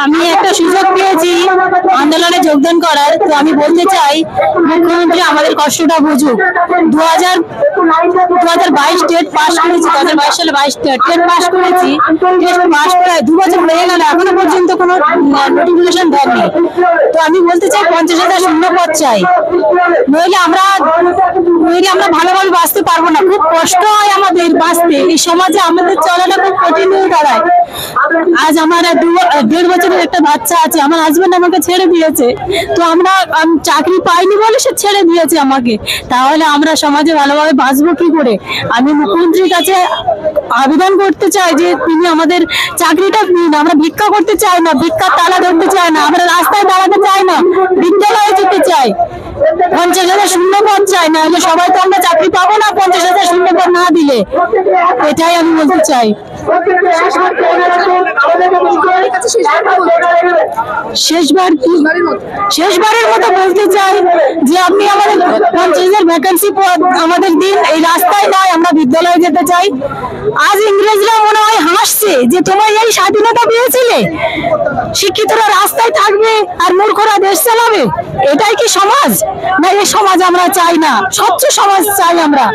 আমি একটা সুযোগ পেয়েছি আন্দোলনে যোগদান করার, তো আমি বলতে চাই মুখ্যমন্ত্রী আমাদের কষ্টটা বুঝুক। 2022 টেট পাস করেছি, 2022 সালে 22 টেট পাস করেছি। টেট পাস করে 2 বছর হয়ে গেল, এখনো পর্যন্ত কোনো নোটিফিকেশন দেননি। তো আমি বলতে চাই 50,000 শূন্য পদ চাই, নইলে আমরা ভালোভাবে বাঁচতে পারবো না। খুব কষ্ট হয় আমাদের বাঁচতে, এই সমাজে আমাদের চলাটা খুব কঠিন হয়ে দাঁড়ায়। আজ আমার 1.5 বছরের একটা বাচ্চা আছে, আমার হাজবেন্ড আমাকে ছেড়ে দিয়েছে। তো আমি চাকরি পাইনি বলে সে ছেড়ে দিয়েছে আমাকে, তাহলে আমরা সমাজে ভালোভাবে বাঁচবো কি করে? আমি মুখ্যমন্ত্রীর কাছে আবেদন করতে চাই যে তিনি আমাদের চাকরিটা দিন। আমরা ভিক্ষা করতে চাই না, ভিক্ষার তালা ধরতে চাই না, আমরা রাস্তায় দাঁড়াতে চাই না, বিদ্যালয়ে যেতে চাই। 50,000 শূন্য পদ চাই, না হলে সবাই তো আমরা চাকরি পাবো না 50,000 শূন্য পদ না দিলে। এটাই আমি বলতে চাই। শেষবারের মতো বলতে চাই যে আপনি আমাদের 50,000 ভ্যাকেন্সি পদ আমাদের দিন। এই রাস্তায় নয়, আমরা বিদ্যালয়ে যেতে চাই। আজ ইংরেজরা মনে হয় হাসছে যে তোমার এই স্বাধীনতা পেয়েছিলে, শিক্ষিতরা রাস্তায় থাকবে আর মূর্খরা দেশ চালাবে। এটাই কি সমাজ? না, এই সমাজ আমরা চাই না, স্বচ্ছ সমাজ চাই আমরা।